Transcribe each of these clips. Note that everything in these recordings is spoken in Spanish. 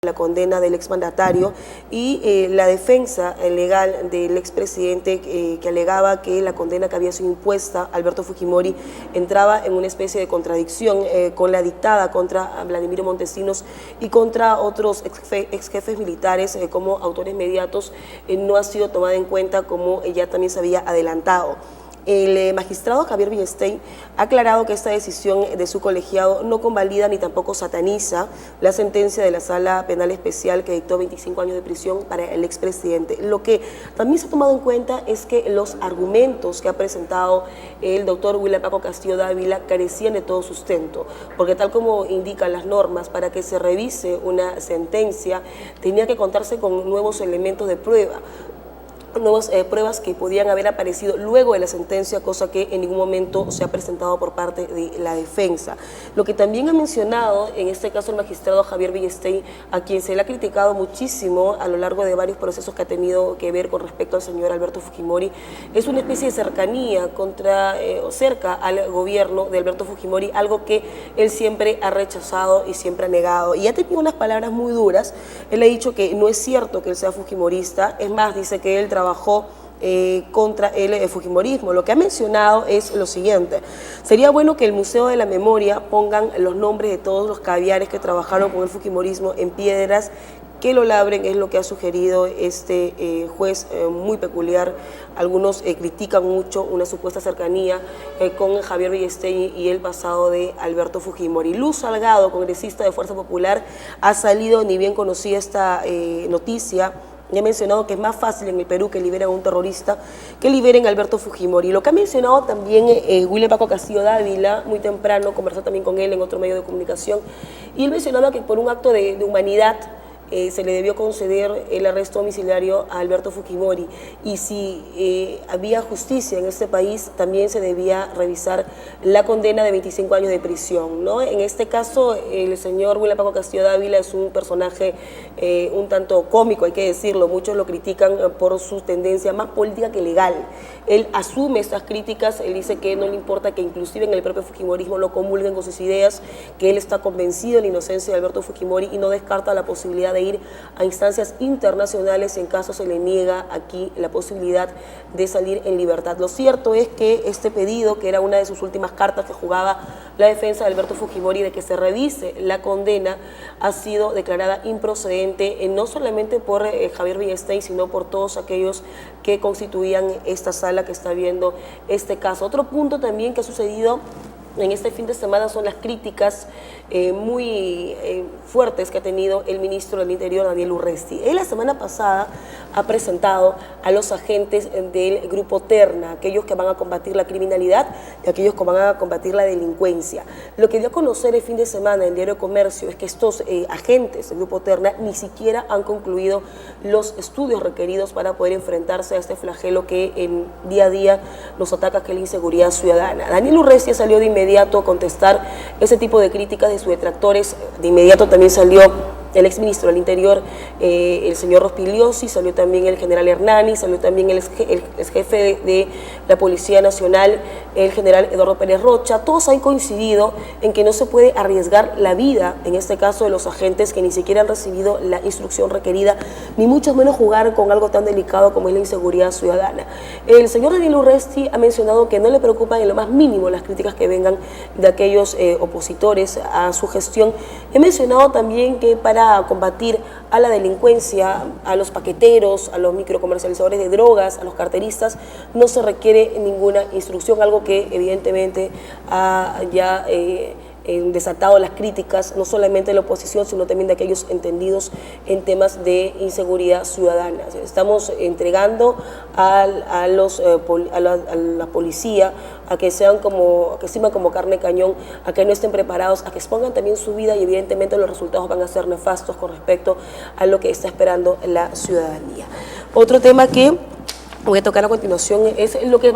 la condena del exmandatario y la defensa legal del expresidente que alegaba que la condena que había sido impuesta a Alberto Fujimori entraba en una especie de contradicción con la dictada contra Vladimiro Montesinos y contra otros ex jefes militares como autores mediatos, no ha sido tomada en cuenta como ya también se había adelantado. El magistrado Javier Villestein ha aclarado que esta decisión de su colegiado no convalida ni tampoco sataniza la sentencia de la Sala Penal Especial que dictó 25 años de prisión para el expresidente. Lo que también se ha tomado en cuenta es que los argumentos que ha presentado el doctor William Paco Castillo Dávila carecían de todo sustento, porque tal como indican las normas, para que se revise una sentencia tenía que contarse con nuevos elementos de prueba, nuevas pruebas que podían haber aparecido luego de la sentencia, cosa que en ningún momento se ha presentado por parte de la defensa. Lo que también ha mencionado, en este caso el magistrado Javier Villestein, a quien se le ha criticado muchísimo a lo largo de varios procesos que ha tenido que ver con respecto al señor Alberto Fujimori, es una especie de cercanía cerca al gobierno de Alberto Fujimori, algo que él siempre ha rechazado y siempre ha negado. Y ha tenido unas palabras muy duras. Él ha dicho que no es cierto que él sea fujimorista, es más, dice que él trabajó contra el fujimorismo. Lo que ha mencionado es lo siguiente: sería bueno que el Museo de la Memoria pongan los nombres de todos los caviares que trabajaron con el fujimorismo en piedras, que lo labren, es lo que ha sugerido este juez muy peculiar. Algunos critican mucho una supuesta cercanía con Javier Villestein y el pasado de Alberto Fujimori. Luz Salgado, congresista de Fuerza Popular, ha salido, ni bien conocía esta noticia, y ha mencionado que es más fácil en el Perú que liberen a un terrorista que liberen a Alberto Fujimori. Lo que ha mencionado también William Paco Castillo Dávila, muy temprano, conversé también con él en otro medio de comunicación, y él mencionaba que por un acto de humanidad se le debió conceder el arresto domiciliario a Alberto Fujimori, y si había justicia en este país también se debía revisar la condena de 25 años de prisión, ¿no? En este caso el señor William Paco Castillo Dávila es un personaje un tanto cómico, hay que decirlo. Muchos lo critican por su tendencia más política que legal. Él asume estas críticas, él dice que no le importa que inclusive en el propio fujimorismo lo comulguen con sus ideas, que él está convencido de la inocencia de Alberto Fujimori y no descarta la posibilidad de ir a instancias internacionales en caso se le niega aquí la posibilidad de salir en libertad. Lo cierto es que este pedido, que era una de sus últimas cartas que jugaba la defensa de Alberto Fujimori, de que se revise la condena, ha sido declarada improcedente, no solamente por Javier Villestein, sino por todos aquellos que constituían esta sala que está viendo este caso. Otro punto también que ha sucedido en este fin de semana son las críticas muy fuertes que ha tenido el ministro del Interior, Daniel Urresti. Él la semana pasada ha presentado a los agentes del grupo Terna, aquellos que van a combatir la criminalidad y aquellos que van a combatir la delincuencia. Lo que dio a conocer el fin de semana en el Diario de Comercio es que estos agentes del grupo Terna ni siquiera han concluido los estudios requeridos para poder enfrentarse a este flagelo que en día a día nos ataca, que es la inseguridad ciudadana. Daniel Urresti salió de inmediato a contestar ese tipo de críticas de sus detractores. De inmediato también salió el exministro del Interior, el señor Rospigliosi, salió también el general Hernani, salió también el jefe de la Policía Nacional, el general Eduardo Pérez Rocha. Todos han coincidido en que no se puede arriesgar la vida, en este caso de los agentes que ni siquiera han recibido la instrucción requerida, ni mucho menos jugar con algo tan delicado como es la inseguridad ciudadana. El señor Daniel Urresti ha mencionado que no le preocupan en lo más mínimo las críticas que vengan de aquellos opositores a su gestión. He mencionado también que para combatir a la delincuencia, a los paqueteros, a los microcomercializadores de drogas, a los carteristas, no se requiere ninguna instrucción, algo que evidentemente ha ya desatado las críticas, no solamente de la oposición, sino también de aquellos entendidos en temas de inseguridad ciudadana. Estamos entregando a la policía a que sean que sirvan como carne de cañón, a que no estén preparados, a que expongan también su vida, y evidentemente los resultados van a ser nefastos con respecto a lo que está esperando la ciudadanía. Otro tema que voy a tocar a continuación es lo que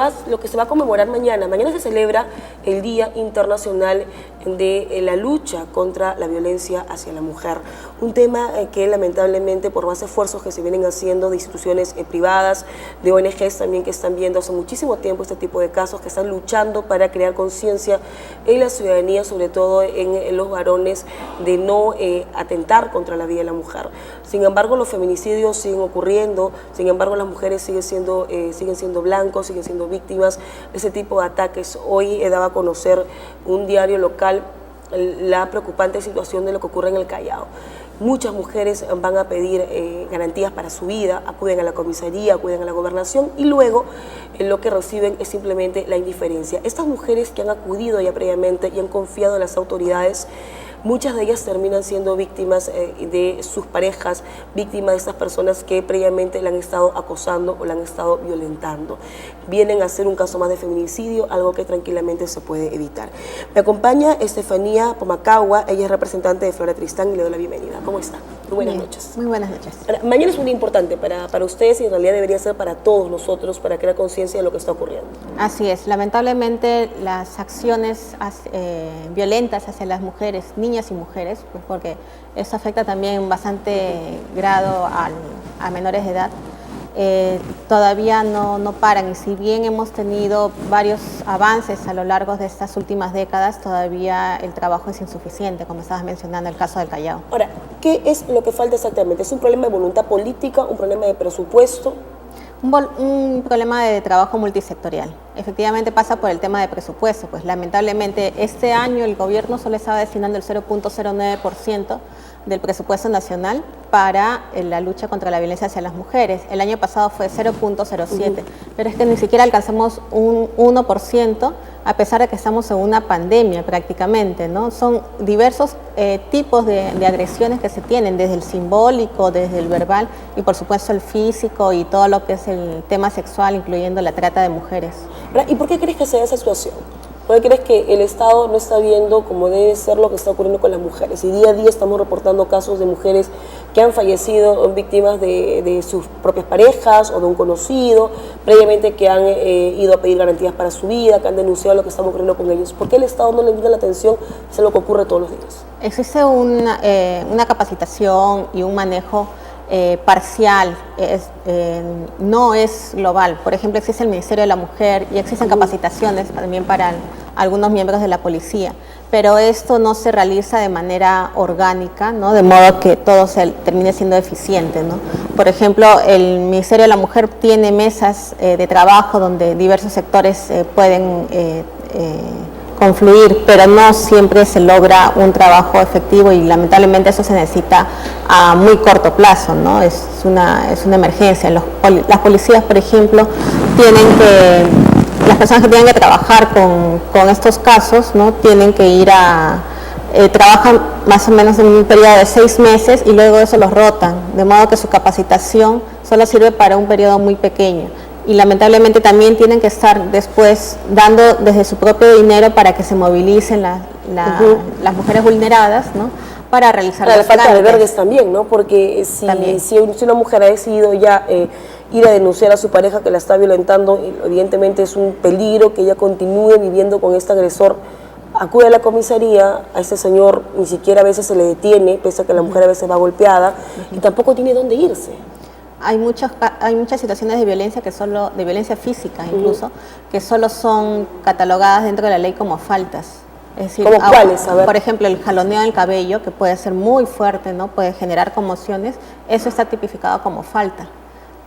se va a conmemorar mañana. Mañana se celebra el Día Internacional de la lucha contra la violencia hacia la mujer. Un tema que lamentablemente por más esfuerzos que se vienen haciendo de instituciones privadas, de ONGs también que están viendo hace muchísimo tiempo este tipo de casos, que están luchando para crear conciencia en la ciudadanía, sobre todo en los varones, de no atentar contra la vida de la mujer. Sin embargo, los feminicidios siguen ocurriendo, sin embargo, las mujeres siguen siendo blancos, siguen siendo víctimas de ese tipo de ataques. Hoy daba a conocer un diario local la preocupante situación de lo que ocurre en el Callao. Muchas mujeres van a pedir garantías para su vida, acuden a la comisaría, acuden a la gobernación y luego lo que reciben es simplemente la indiferencia. Estas mujeres que han acudido ya previamente y han confiado en las autoridades, muchas de ellas terminan siendo víctimas de sus parejas, víctimas de estas personas que previamente la han estado acosando o la han estado violentando. Vienen a hacer un caso más de feminicidio, algo que tranquilamente se puede evitar. Me acompaña Estefanía Pomacagua, ella es representante de Flora Tristán y le doy la bienvenida. ¿Cómo está? Muy buenas noches. Muy buenas noches. Mañana es un día importante para ustedes y en realidad debería ser para todos nosotros para crear conciencia de lo que está ocurriendo. Así es, lamentablemente las acciones violentas hacia las mujeres, niñas y mujeres, pues porque eso afecta también en bastante grado a menores de edad, todavía no paran, y si bien hemos tenido varios avances a lo largo de estas últimas décadas, todavía el trabajo es insuficiente, como estabas mencionando el caso del Callao. Ahora, ¿qué es lo que falta exactamente? ¿Es un problema de voluntad política, un problema de presupuesto? Un problema de trabajo multisectorial. Efectivamente pasa por el tema de presupuesto, pues lamentablemente este año el gobierno solo estaba destinando el 0.09% del presupuesto nacional para la lucha contra la violencia hacia las mujeres. El año pasado fue 0.07, pero es que ni siquiera alcanzamos un 1%, a pesar de que estamos en una pandemia prácticamente, ¿no? Son diversos tipos de agresiones que se tienen, desde el simbólico, desde el verbal y por supuesto el físico y todo lo que es el tema sexual, incluyendo la trata de mujeres. ¿Y por qué crees que se da esa situación? ¿Por qué crees que el Estado no está viendo como debe ser lo que está ocurriendo con las mujeres? Y día a día estamos reportando casos de mujeres que han fallecido víctimas de sus propias parejas o de un conocido, previamente que han ido a pedir garantías para su vida, que han denunciado lo que está ocurriendo con ellos. ¿Por qué el Estado no le brinda la atención a lo que ocurre todos los días? Existe una capacitación y un manejo parcial, no es global. Por ejemplo, existe el Ministerio de la Mujer y existen capacitaciones también para algunos miembros de la policía, pero esto no se realiza de manera orgánica, ¿no? De modo que todo termine siendo eficiente, ¿no? Por ejemplo, el Ministerio de la Mujer tiene mesas de trabajo donde diversos sectores pueden confluir, pero no siempre se logra un trabajo efectivo y lamentablemente eso se necesita a muy corto plazo, ¿no? Es una emergencia. Las policías, por ejemplo, las personas que tienen que trabajar con estos casos, ¿no? Tienen que ir trabajan más o menos en un periodo de 6 meses y luego eso los rotan, de modo que su capacitación solo sirve para un periodo muy pequeño. Y lamentablemente también tienen que estar después dando desde su propio dinero para que se movilicen las mujeres vulneradas, ¿no? Para realizar los falta de trámites. verdes también, ¿no? Porque si una mujer ha decidido ya ir a denunciar a su pareja que la está violentando, evidentemente es un peligro que ella continúe viviendo con este agresor. Acude a la comisaría, a ese señor ni siquiera a veces se le detiene, pese a que la mujer a veces va golpeada, y tampoco tiene dónde irse. Hay muchas situaciones de violencia de violencia física incluso, que solo son catalogadas dentro de la ley como faltas. Es decir, ¿Cómo cuáles? A ver. Por ejemplo, el jaloneo del cabello, que puede ser muy fuerte, ¿no? Puede generar conmociones, eso está tipificado como falta.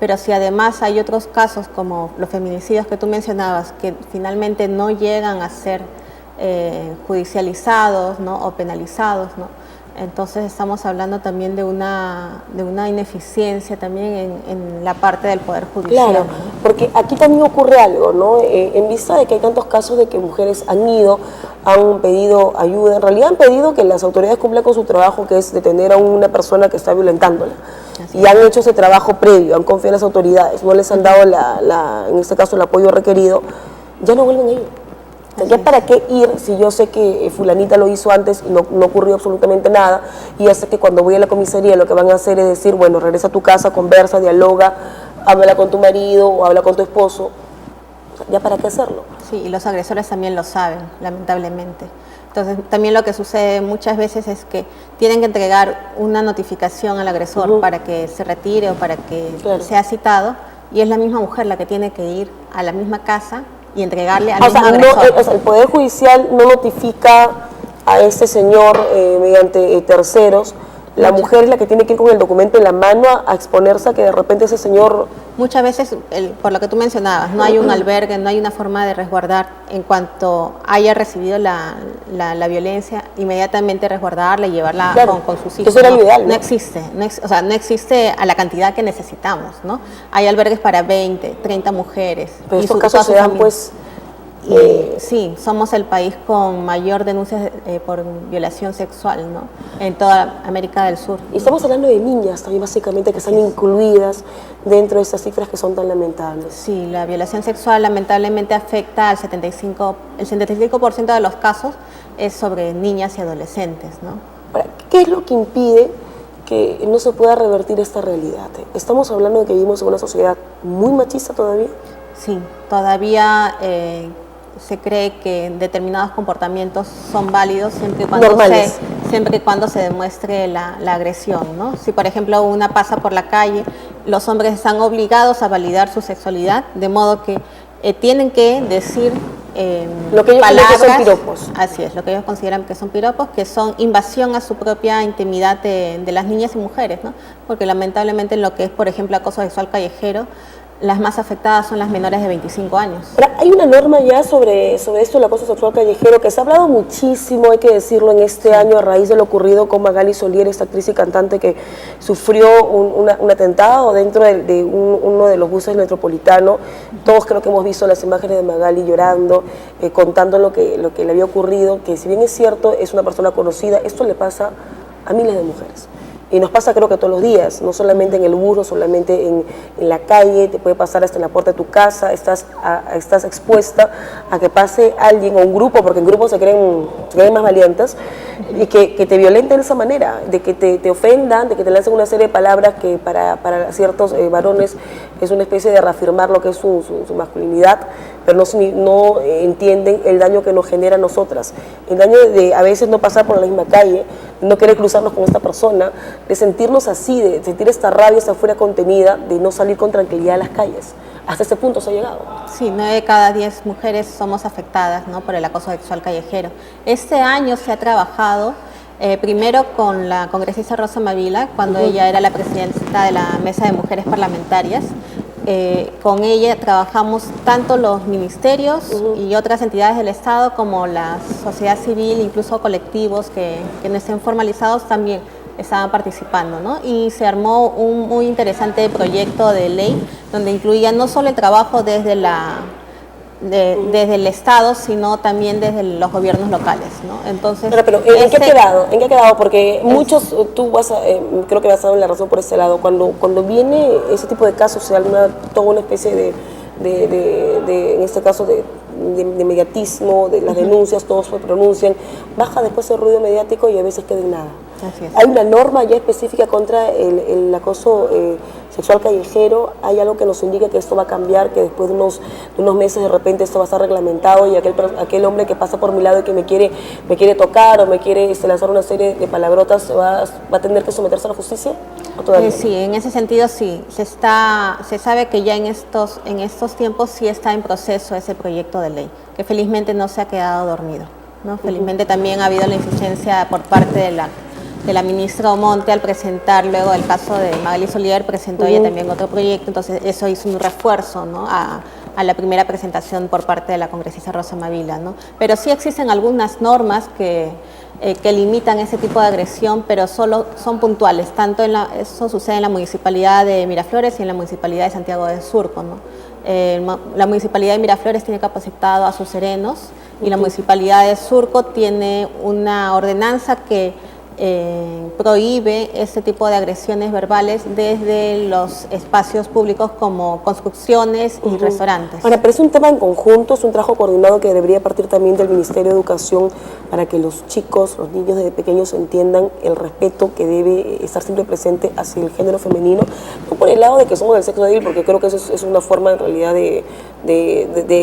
Pero si además hay otros casos como los feminicidios que tú mencionabas, que finalmente no llegan a ser judicializados, ¿no? O penalizados, ¿no? Entonces estamos hablando también de una ineficiencia también en la parte del Poder Judicial. Claro, porque aquí también ocurre algo, ¿no? En vista de que hay tantos casos de que mujeres han pedido ayuda, en realidad han pedido que las autoridades cumplan con su trabajo, que es detener a una persona que está violentándola. Y han hecho ese trabajo previo, han confiado en las autoridades, no les han dado en este caso el apoyo requerido, ya no vuelven a ir. ¿Ya para qué ir si yo sé que fulanita lo hizo antes y no ocurrió absolutamente nada? Y ya sé que cuando voy a la comisaría lo que van a hacer es decir, bueno, regresa a tu casa, conversa, dialoga, habla con tu marido o habla con tu esposo. ¿Ya para qué hacerlo? Sí, y los agresores también lo saben, lamentablemente. Entonces, también lo que sucede muchas veces es que tienen que entregar una notificación al agresor para que se retire o para que sea citado, y es la misma mujer la que tiene que ir a la misma casa y entregarle al mismo agresor. O sea, el Poder Judicial no notifica a este señor mediante terceros. La mujer es la que tiene que ir con el documento en la mano a exponerse a que de repente ese señor... Muchas veces, por lo que tú mencionabas, no hay un albergue, no hay una forma de resguardar. En cuanto haya recibido la violencia, inmediatamente resguardarla y llevarla con sus hijos. Eso era lo ideal, ¿no? No existe, o sea, no existe a la cantidad que necesitamos, ¿no? Hay albergues para 20, 30 mujeres. Pero estos casos se dan, pues... sí, somos el país con mayor denuncias por violación sexual, ¿no? En toda América del Sur. Y estamos hablando de niñas también, básicamente, que están incluidas dentro de estas cifras que son tan lamentables. Sí, la violación sexual lamentablemente afecta al 75% de los casos es sobre niñas y adolescentes, ¿no? Ahora, ¿qué es lo que impide que no se pueda revertir esta realidad? Estamos hablando de que vivimos en una sociedad muy machista todavía. Sí, todavía se cree que determinados comportamientos son válidos siempre y cuando se demuestre la agresión, ¿no? Si, por ejemplo, una pasa por la calle, los hombres están obligados a validar su sexualidad, de modo que tienen que decir lo que ellos palabras, son piropos. Así es, lo que ellos consideran que son piropos, que son invasión a su propia intimidad de las niñas y mujeres, ¿no? Porque lamentablemente en lo que es, por ejemplo, acoso sexual callejero, las más afectadas son las menores de 25 años. Ahora, hay una norma ya sobre esto del acoso sexual callejero que se ha hablado muchísimo, hay que decirlo, en este año a raíz de lo ocurrido con Magali Solier, esta actriz y cantante que sufrió un atentado dentro de uno de los buses metropolitanos. Todos creo que hemos visto las imágenes de Magali llorando, contando lo que le había ocurrido, que si bien es cierto, es una persona conocida, esto le pasa a miles de mujeres. Y nos pasa creo que todos los días, no solamente en el bus, no solamente en la calle, te puede pasar hasta en la puerta de tu casa, estás expuesta a que pase alguien o un grupo, porque en grupos se creen más valientes, y que te violenten de esa manera, de que te ofendan, de que te lancen una serie de palabras que para ciertos varones es una especie de reafirmar lo que es su masculinidad, pero no entienden el daño que nos genera a nosotras. El daño de a veces no pasar por la misma calle, no querer cruzarnos con esta persona, de sentirnos así, de sentir esta rabia, esta furia contenida, de no salir con tranquilidad a las calles. Hasta ese punto se ha llegado. Sí, 9 de cada 10 mujeres somos afectadas, ¿no?, por el acoso sexual callejero. Este año se ha trabajado primero con la congresista Rosa Mavila, cuando ella era la presidenta de la Mesa de Mujeres Parlamentarias. Con ella trabajamos tanto los ministerios y otras entidades del Estado como la sociedad civil, incluso colectivos que no estén formalizados también estaban participando, ¿no? Y se armó un muy interesante proyecto de ley donde incluía no solo el trabajo desde el Estado, sino también desde los gobiernos locales, ¿no? Entonces, pero ¿en qué ha quedado? Porque muchos, tú creo que vas a dar la razón por ese lado, cuando viene ese tipo de casos, se da toda una especie en este caso, de mediatismo, de las denuncias, todos se pronuncian, baja después el ruido mediático y a veces queda en nada. Así es. Hay una norma ya específica contra el acoso sexual callejero. Hay algo que nos indica que esto va a cambiar, que después de unos meses de repente esto va a estar reglamentado y aquel hombre que pasa por mi lado y que me quiere tocar o me quiere lanzar una serie de palabrotas va a tener que someterse a la justicia, ¿o todavía? Sí, en ese sentido sí. Se sabe que ya en estos tiempos sí está en proceso ese proyecto de ley, que felizmente no se ha quedado dormido, ¿no? Felizmente también ha habido la insistencia por parte de la ministra Omonte al presentar, luego del caso de Magali Solier, presentó ella también otro proyecto, entonces eso hizo un refuerzo, ¿no?, a la primera presentación por parte de la congresista Rosa Mavila, ¿no? Pero sí existen algunas normas que limitan ese tipo de agresión, pero solo son puntuales, eso sucede en la municipalidad de Miraflores y en la municipalidad de Santiago de Surco, ¿no? La municipalidad de Miraflores tiene capacitado a sus serenos y la municipalidad de Surco tiene una ordenanza que prohíbe este tipo de agresiones verbales desde los espacios públicos como construcciones y restaurantes. Ahora, pero es un tema en conjunto, es un trabajo coordinado que debería partir también del Ministerio de Educación para que los chicos, los niños desde pequeños entiendan el respeto que debe estar siempre presente hacia el género femenino, no por el lado de que somos del sexo débil, porque creo que eso es una forma en realidad de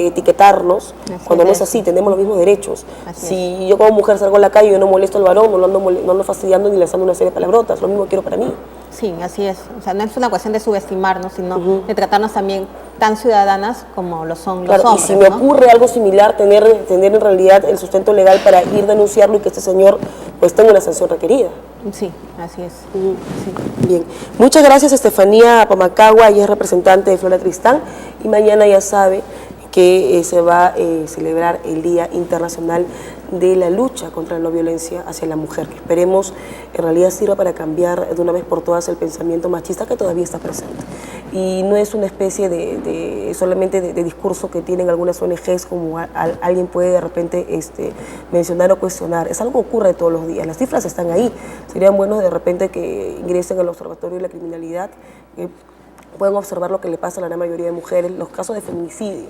etiquetarnos, cuando no es así, tenemos los mismos derechos. Si yo como mujer salgo a la calle, yo no molesto al varón, no ando fastidiando ni lanzando una serie de palabrotas, lo mismo quiero para mí. Sí, así es. O sea, no es una cuestión de subestimarnos, sino de tratarnos también tan ciudadanas como lo son los hombres. Y si me ocurre algo similar, tener en realidad el sustento legal para ir a denunciarlo y que este señor pues tenga una sanción requerida. Sí, así es. Sí. Bien, muchas gracias Estefanía Pamacagua, ella es representante de Flora Tristán y mañana ya sabe que se va a celebrar el Día Internacional de la Lucha contra la No Violencia hacia la Mujer, que esperemos en realidad sirva para cambiar de una vez por todas el pensamiento machista que todavía está presente. Y no es una especie solamente de discurso que tienen algunas ONGs como alguien puede de repente mencionar o cuestionar. Es algo que ocurre todos los días, las cifras están ahí. Serían buenos de repente que ingresen al Observatorio de la Criminalidad, pueden observar lo que le pasa a la gran mayoría de mujeres, los casos de feminicidio.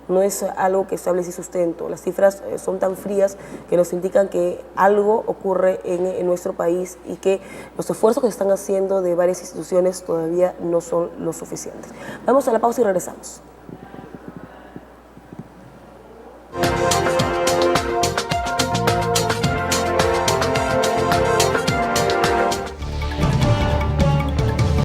No es algo que se hable sin sustento. Las cifras son tan frías que nos indican que algo ocurre en nuestro país y que los esfuerzos que se están haciendo de varias instituciones todavía no son los suficientes. Vamos a la pausa y regresamos.